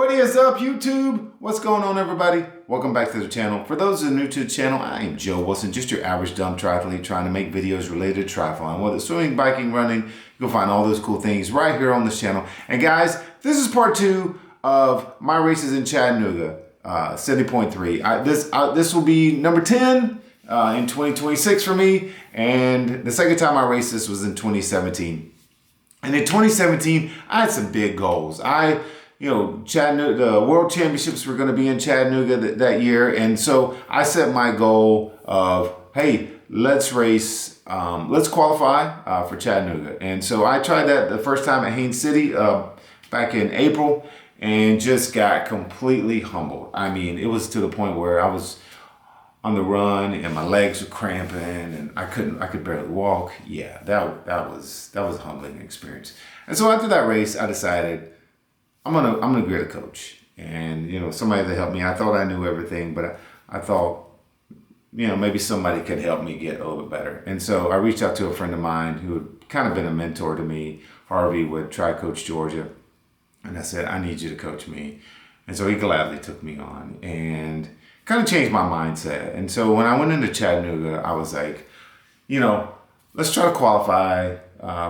What is up, YouTube? What's going on, everybody? Welcome back to the channel. For those who are new to the channel, I am Joe Wilson, just your average dumb triathlete trying to make videos related to triathlon. Whether it's swimming, biking, running, you'll find all those cool things right here on this channel. And guys, this is part 2 of my races in Chattanooga, 70.3. This will be number 10 in 2026 for me. And the second time I raced this was in 2017. And in 2017, I had some big goals. Chattanooga, the World Championships were going to be in Chattanooga that year. And so I set my goal of, hey, let's race, let's qualify for Chattanooga. And so I tried that the first time at Haines City back in April and just got completely humbled. I mean, it was to the point where I was on the run and my legs were cramping and I could barely walk. Yeah, that was a humbling experience. And so after that race, I decided I'm gonna get a coach and somebody to help me. I thought I knew everything, but I thought maybe somebody could help me get a little bit better. And so I reached out to a friend of mine who had kind of been a mentor to me, Harvey with Tri Coach Georgia, and I said, I need you to coach me. And so he gladly took me on and kind of changed my mindset. And so when I went into Chattanooga, I was like, let's try to qualify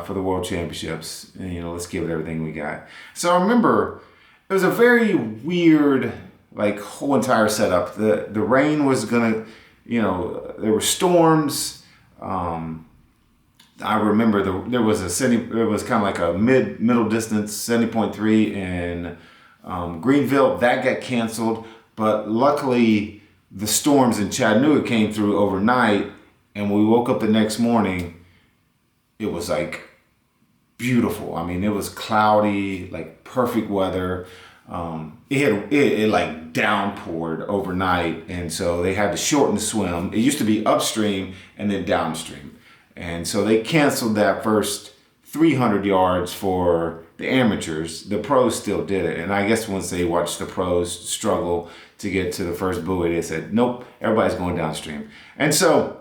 for the World Championships, and let's give it everything we got. So I remember it was a very weird, whole entire setup. The rain was gonna, there were storms. I remember there was kind of like a middle distance 70.3 in Greenville that got canceled, but luckily the storms in Chattanooga came through overnight, and when we woke up the next morning, it was beautiful. I mean, it was cloudy, perfect weather. It downpoured overnight, and so they had to shorten the swim. It used to be upstream and then downstream, and so they canceled that first 300 yards for the amateurs. The pros still did it, and I guess once they watched the pros struggle to get to the first buoy, they said, nope, everybody's going downstream. And so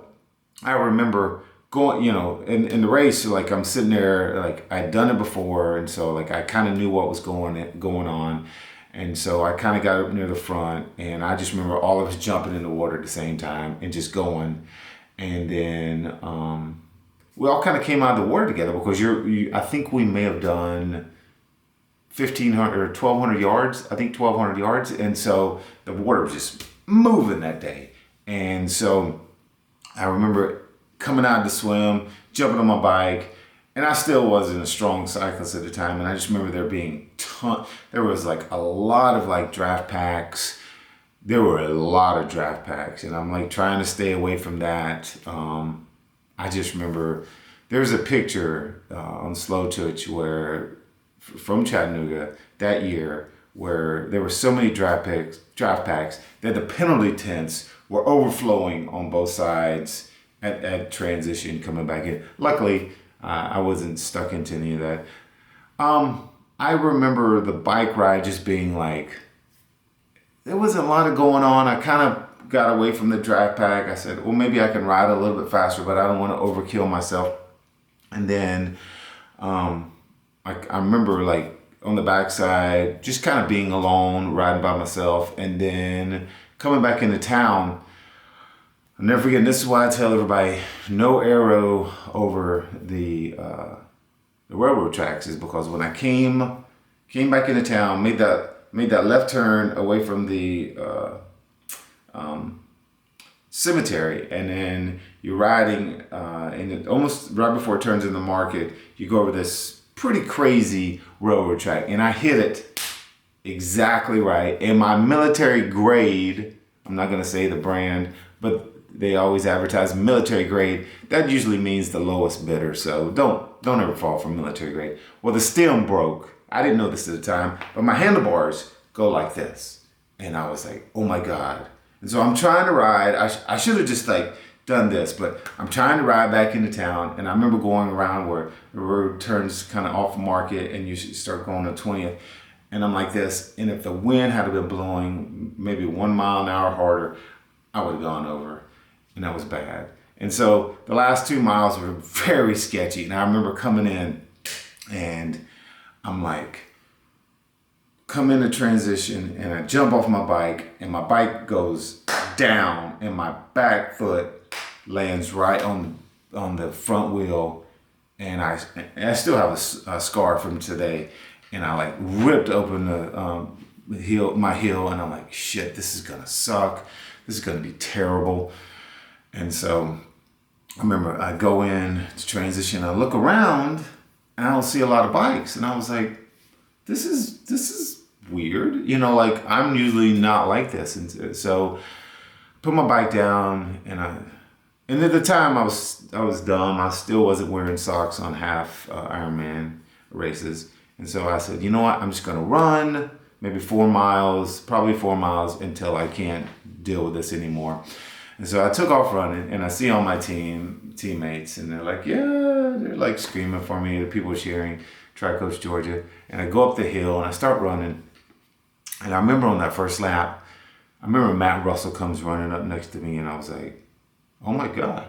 I remember going, in the race, I'm sitting there, I'd done it before, and so I kind of knew what was going on, and so I kind of got up near the front, and I just remember all of us jumping in the water at the same time and just going, and then we all kind of came out of the water together because I think we may have done 1,500 or 1,200 yards. I think 1,200 yards, and so the water was just moving that day, and so I remember coming out to swim, jumping on my bike, and I still wasn't a strong cyclist at the time. And I just remember there was a lot of draft packs. There were a lot of draft packs, and I'm trying to stay away from that. I just remember there was a picture on Slow Twitch from Chattanooga that year where there were so many draft packs that the penalty tents were overflowing on both sides at transition coming back in. Luckily, I wasn't stuck into any of that. I remember the bike ride just being there wasn't a lot of going on. I kind of got away from the draft pack. I said, well, maybe I can ride a little bit faster, but I don't want to overkill myself. And then I remember on the backside, just kind of being alone, riding by myself, and then coming back into town. I'll never forget, and this is why I tell everybody, no aero over the railroad tracks, is because when I came back into town, made that left turn away from the cemetery, and then you're riding, and almost right before it turns in the market, you go over this pretty crazy railroad track, and I hit it exactly right. And my military grade, I'm not gonna say the brand, but they always advertise military grade. That usually means the lowest bidder, so don't ever fall for military grade. Well, the stem broke. I didn't know this at the time, but my handlebars go like this. And I was like, oh my God. And so I'm trying to ride. I should have just done this, but I'm trying to ride back into town. And I remember going around where the road turns kind of off Market and you should start going to 20th. And I'm like this. And if the wind had been blowing maybe 1 mile an hour harder, I would have gone over. And that was bad. And so the last 2 miles were very sketchy. And I remember coming in and I'm like, come into transition and I jump off my bike and my bike goes down and my back foot lands right on the front wheel, and I still have a scar from today, and I like ripped open my heel, and I'm like, shit, this is gonna suck. This is gonna be terrible. And so I remember I go in to transition, I look around and I don't see a lot of bikes, and I was like, this is weird, you know, like I'm usually not like this. And so put my bike down, and at the time I was dumb. I still wasn't wearing socks on half Ironman races, and so I said, you know what, I'm just gonna run maybe 4 miles, probably 4 miles, until I can't deal with this anymore. And so I took off running, and I see all my teammates, and they're like, yeah, they're like screaming for me. The people cheering, Tri Coach Georgia, and I go up the hill and I start running. And I remember on that first lap, I remember Matt Russell comes running up next to me, and I was like, oh my God,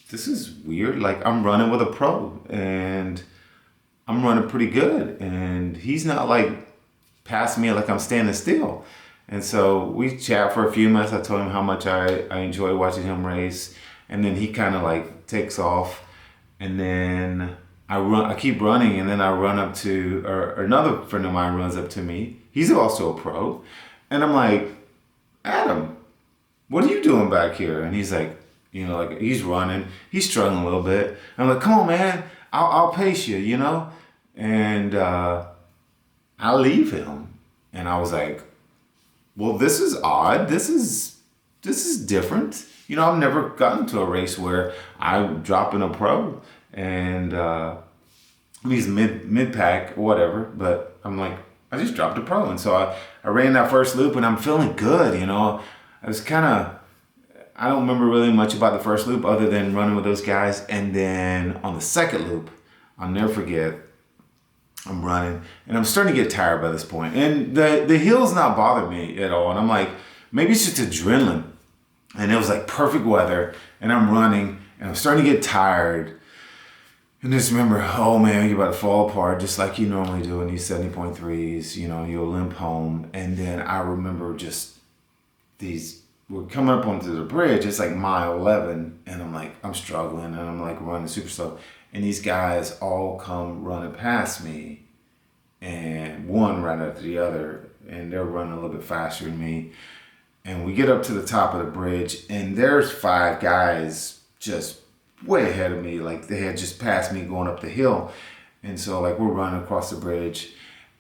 this is weird. Like, I'm running with a pro, and I'm running pretty good, and he's not like passing me like I'm standing still. And so we chat for a few minutes. I told him how much I enjoy watching him race, and then he kind of like takes off, and then I keep running, and then I run up to, or another friend of mine runs up to me. He's also a pro, and I'm like, Adam, what are you doing back here? And he's like, you know, like he's running, he's struggling a little bit. I'm like, come on, man, I'll pace you, you know? And I leave him, and I was like, well, this is odd. This is different. You know, I've never gotten to a race where I'm dropping a pro, and he's mid pack or whatever. But I'm like, I just dropped a pro, and so I ran that first loop, and I'm feeling good. You know, I was I don't remember really much about the first loop other than running with those guys, and then on the second loop, I'll never forget. I'm running, and I'm starting to get tired by this point, and the hill's not bothering me at all. And I'm like, maybe it's just adrenaline. And it was like perfect weather, and I'm running, and I'm starting to get tired. And just remember, oh man, you're about to fall apart, just like you normally do in these 70.3s. You know, you'll limp home. And then I remember just we're coming up onto the bridge. It's like mile 11, and I'm like, I'm struggling, and I'm like running super slow. And these guys all come running past me, and one right after the other, and they're running a little bit faster than me. And we get up to the top of the bridge, and there's 5 guys just way ahead of me. Like they had just passed me going up the hill. And so like we're running across the bridge,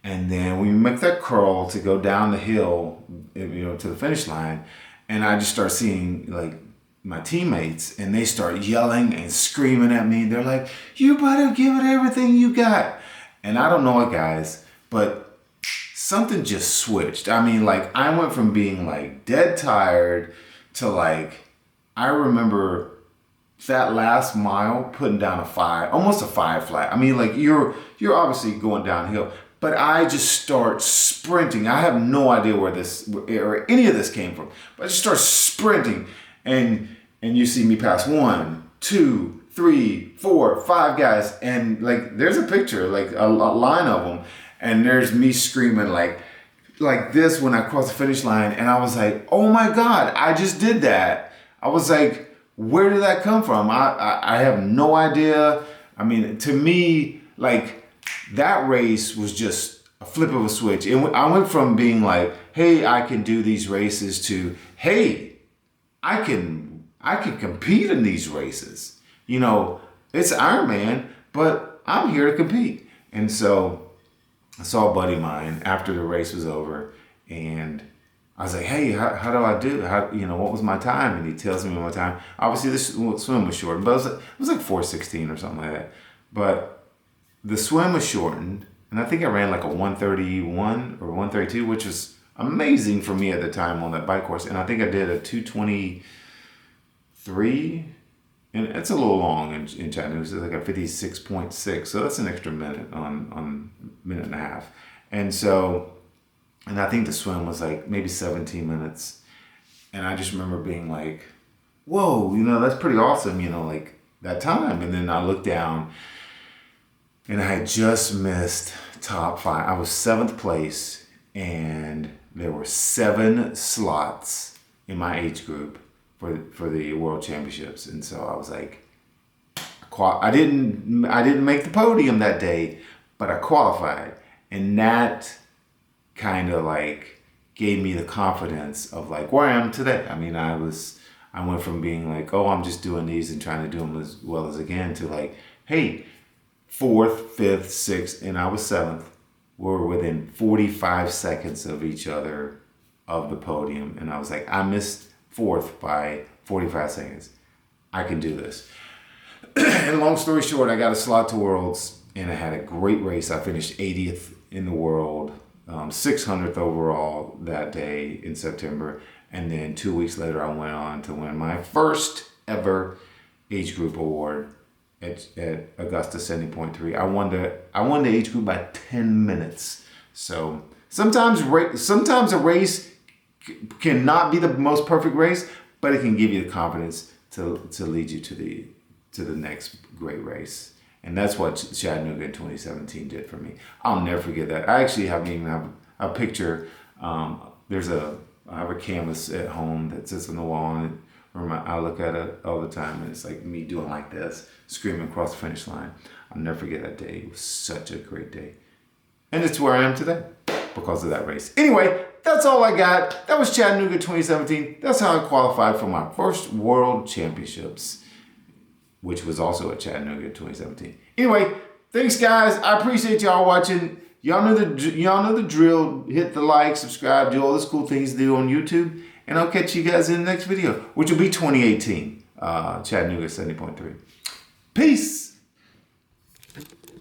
and then we make that curl to go down the hill, you know, to the finish line. And I just start seeing like my teammates, and they start yelling and screaming at me. They're like, you better give it everything you got. And I don't know it, guys, but something just switched. I mean, like I went from being like dead tired to like, I remember that last mile putting down a 5, almost a 5 flat. I mean, like you're obviously going downhill, but I just start sprinting. I have no idea where this or any of this came from, but I just start sprinting. And you see me pass 1, 2, 3, 4, 5 guys, and like there's a picture, like a line of them, and there's me screaming like this when I crossed the finish line, and I was like, oh my God, I just did that. I was like, where did that come from? I have no idea. I mean, to me, like that race was just a flip of a switch. I went from being like, hey, I can do these races to, hey, I can compete in these races. You know, it's Ironman, but I'm here to compete. And so I saw a buddy of mine after the race was over, and I was like, hey, how do I do? What was my time? And he tells me my time. Obviously, the swim was shortened, but it was like 4:16 or something like that. But the swim was shortened, and I think I ran like a 1:31 or 1:32, which was amazing for me at the time on that bike course. And I think I did a 2:23, and it's a little long in Chattanooga. It's like a 56.6, so that's an extra minute on minute and a half. And so, and I think the swim was like maybe 17 minutes. And I just remember being like, whoa, that's pretty awesome, like that time. And then I looked down, and I had just missed top 5. I was 7th place, and there were 7 slots in my age group for the World Championships, and so I was like, I didn't make the podium that day, but I qualified, and that kind of like gave me the confidence of like where I am today. I mean, I went from being like, oh, I'm just doing these and trying to do them as well as again, to like, hey, 4th, 5th, 6th, and I was 7th. We're within 45 seconds of each other of the podium, and I was like, I missed 4th by 45 seconds. I can do this. And long story short, I got a slot to Worlds, and I had a great race. I finished 80th in the world, 600th overall that day in September. And then 2 weeks later, I went on to win my first ever age group award at Augusta 70.3. I won the age group by 10 minutes. So sometimes a race cannot be the most perfect race, but it can give you the confidence to lead you to the next great race. And that's what Chattanooga in 2017 did for me. I'll never forget that. I actually have a picture. I have a canvas at home that sits on the wall, and I look at it all the time, and it's like me doing like this, screaming across the finish line. I'll never forget that day. It was such a great day. And it's where I am today because of that race. Anyway, that's all I got. That was Chattanooga 2017. That's how I qualified for my first World Championships, which was also at Chattanooga 2017. Anyway, thanks guys. I appreciate y'all watching. Y'all know the drill. Hit the like, subscribe, do all those cool things to do on YouTube. And I'll catch you guys in the next video, which will be 2018, Chattanooga 70.3. Peace.